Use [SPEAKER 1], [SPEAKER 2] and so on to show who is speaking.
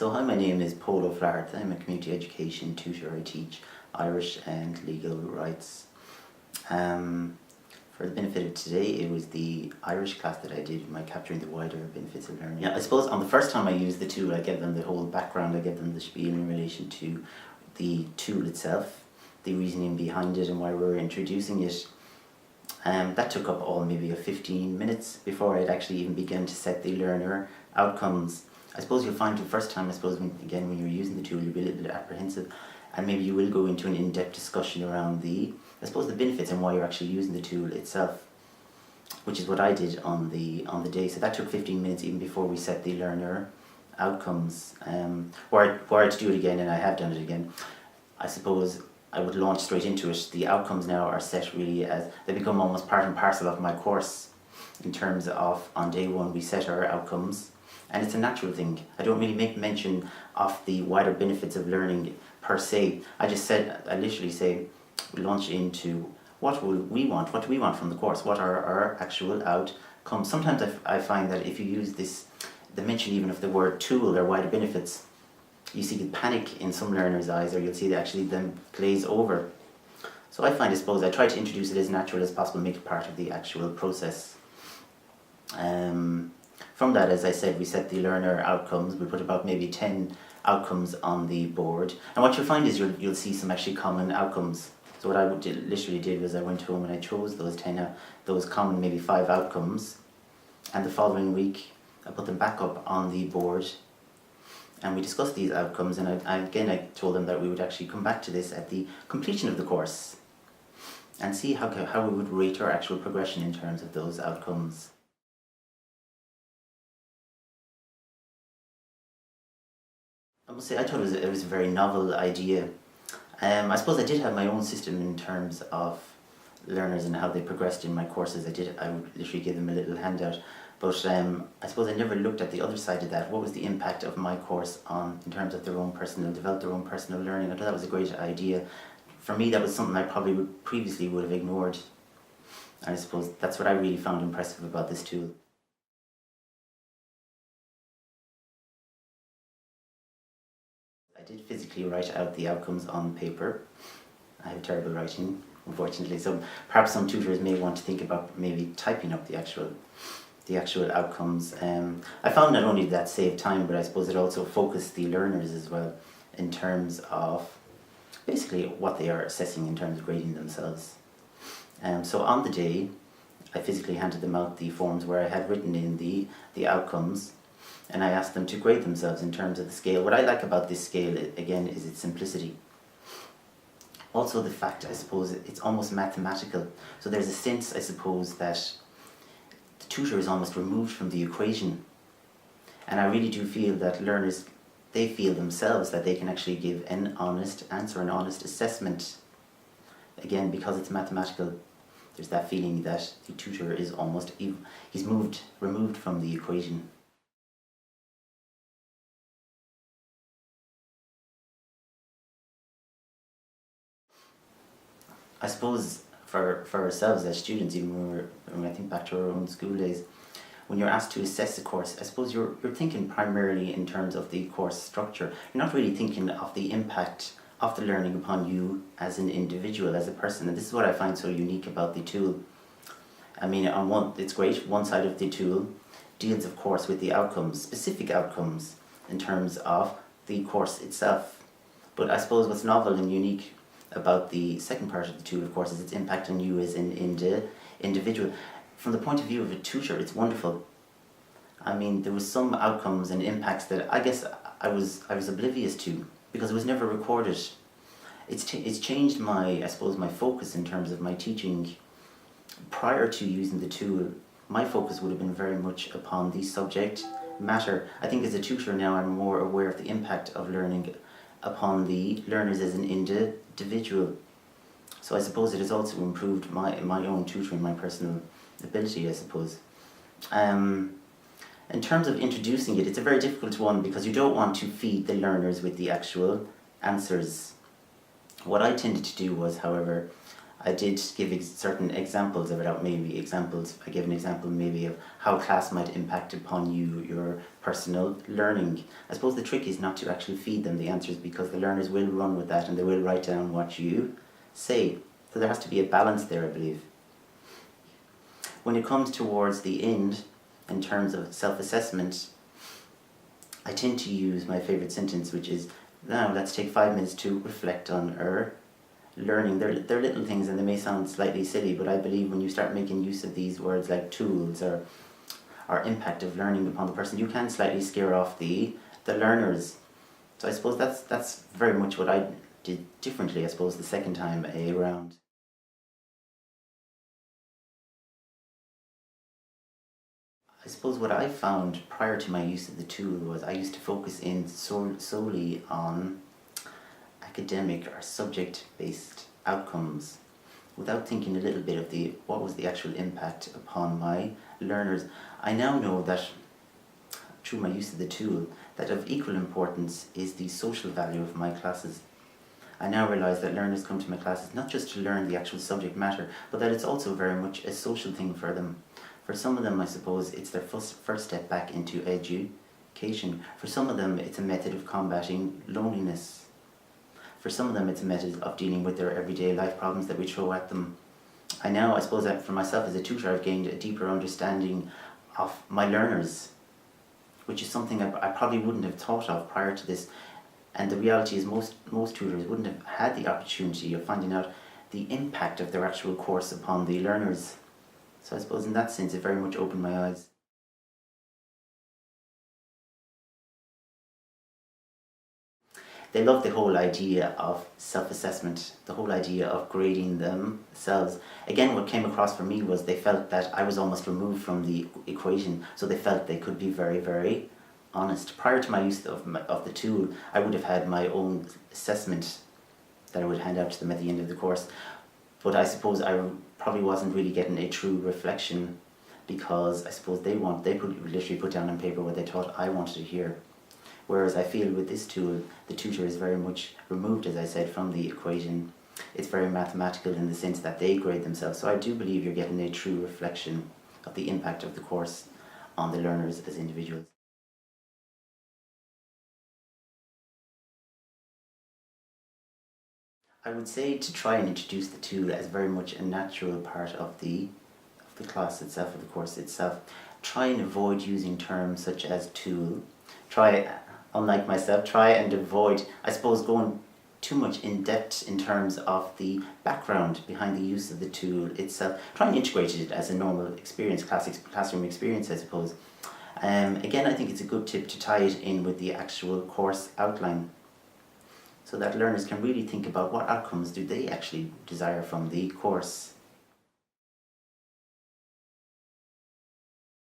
[SPEAKER 1] So hi, my name is Paul O'Flaherty. I'm a community education tutor. I teach Irish and legal rights. For the benefit of today, it was the Irish class that I did, my Capturing the Wider Benefits of Learning. Yeah, I suppose on the first time I used the tool, I gave them the whole background, I gave them the spiel in relation to the tool itself, the reasoning behind it and why we're introducing it. That took up all maybe 15 minutes before I'd actually even begun to set the learner outcomes. I suppose you'll find the first time, when you're using the tool, you'll be a little bit apprehensive, and maybe you will go into an in-depth discussion around the benefits and why you're actually using the tool itself, which is what I did on the day. So that took 15 minutes even before we set the learner outcomes. Were I to do it again, and I have done it again, I suppose I would launch straight into it. The outcomes now are set really as, they become almost part and parcel of my course, in terms of on day one we set our outcomes. And it's a natural thing. I don't really make mention of the wider benefits of learning per se. I literally say, we launch into what do we want from the course, what are our actual outcomes. Sometimes I find that if you use the mention even of the word tool or wider benefits, you see the panic in some learners' eyes, or you'll see them glaze over. So I try to introduce it as natural as possible, make it part of the actual process. From that, as I said, we set the learner outcomes. We put about maybe 10 outcomes on the board. And what you'll find is you'll see some actually common outcomes. So what I literally did was I went home and I chose those common, maybe 5 outcomes. And the following week, I put them back up on the board. And we discussed these outcomes. And I told them that we would actually come back to this at the completion of the course and see how we would rate our actual progression in terms of those outcomes. I must say, I thought it was a very novel idea. I suppose I did have my own system in terms of learners and how they progressed in my courses. I would literally give them a little handout. But I suppose I never looked at the other side of that. What was the impact of my course in terms of their own personal learning? I thought that was a great idea. For me, that was something I probably previously would have ignored. And I suppose that's what I really found impressive about this tool. I did physically write out the outcomes on paper. I have terrible writing, unfortunately, so perhaps some tutors may want to think about maybe typing up the actual outcomes. I found not only that saved time, but I suppose it also focused the learners as well in terms of basically what they are assessing in terms of grading themselves. So on the day, I physically handed them out the forms where I had written in the outcomes, and I asked them to grade themselves in terms of the scale. What I like about this scale, again, is its simplicity. Also the fact, I suppose, it's almost mathematical. So there's a sense, I suppose, that the tutor is almost removed from the equation. And I really do feel that learners, they feel themselves that they can actually give an honest answer, an honest assessment. Again, because it's mathematical, there's that feeling that the tutor is almost, he's removed from the equation. I suppose for ourselves as students, even when I think back to our own school days, when you're asked to assess a course, I suppose you're thinking primarily in terms of the course structure. You're not really thinking of the impact of the learning upon you as an individual, as a person. And this is what I find so unique about the tool. I mean, it's great. One side of the tool deals, of course, with the outcomes, specific outcomes in terms of the course itself. But I suppose what's novel and unique about the second part of the tool, of course, is its impact on you as an individual. From the point of view of a tutor, it's wonderful. I mean, there was some outcomes and impacts that I guess I was oblivious to because it was never recorded. It's changed my focus in terms of my teaching. Prior to using the tool, my focus would have been very much upon the subject matter. I think as a tutor now, I'm more aware of the impact of learning upon the learners as an individual. So I suppose it has also improved my own tutoring, my personal ability, I suppose. In terms of introducing it, it's a very difficult one because you don't want to feed the learners with the actual answers. What I tended to do was, however, I did give certain examples of it out, maybe examples. I gave an example maybe of how class might impact upon you, your personal learning. I suppose the trick is not to actually feed them the answers, because the learners will run with that and they will write down what you say. So there has to be a balance there, I believe. When it comes towards the end, in terms of self-assessment, I tend to use my favourite sentence, which is, now let's take 5 minutes to reflect on our learning. They're little things and they may sound slightly silly, but I believe when you start making use of these words like tools or impact of learning upon the person, you can slightly scare off the learners. So I suppose that's very much what I did differently, I suppose, the second time around. I suppose what I found prior to my use of the tool was I used to focus in solely on academic or subject-based outcomes without thinking a little bit of what was the actual impact upon my learners. I now know that through my use of the tool that of equal importance is the social value of my classes. I now realise that learners come to my classes not just to learn the actual subject matter, but that it's also very much a social thing for them. For some of them, I suppose, it's their first step back into education. For some of them, it's a method of combating loneliness. For some of them, it's a method of dealing with their everyday life problems that we throw at them. I suppose that for myself as a tutor, I've gained a deeper understanding of my learners, which is something I probably wouldn't have thought of prior to this. And the reality is most tutors wouldn't have had the opportunity of finding out the impact of their actual course upon the learners. So I suppose in that sense, it very much opened my eyes. They loved the whole idea of self-assessment, the whole idea of grading themselves. Again, what came across for me was they felt that I was almost removed from the equation, so they felt they could be very, very honest. Prior to my use of the tool, I would have had my own assessment that I would hand out to them at the end of the course. But I suppose I probably wasn't really getting a true reflection, because I suppose they literally put down on paper what they thought I wanted to hear. Whereas I feel with this tool, the tutor is very much removed, as I said, from the equation. It's very mathematical in the sense that they grade themselves. So I do believe you're getting a true reflection of the impact of the course on the learners as individuals. I would say to try and introduce the tool as very much a natural part of the class itself, of the course itself. Try and avoid using terms such as tool. Unlike myself, try and avoid, I suppose, going too much in depth in terms of the background behind the use of the tool itself. Try and integrate it as a normal experience, classroom experience, I suppose. Again, I think it's a good tip to tie it in with the actual course outline, so that learners can really think about what outcomes do they actually desire from the course.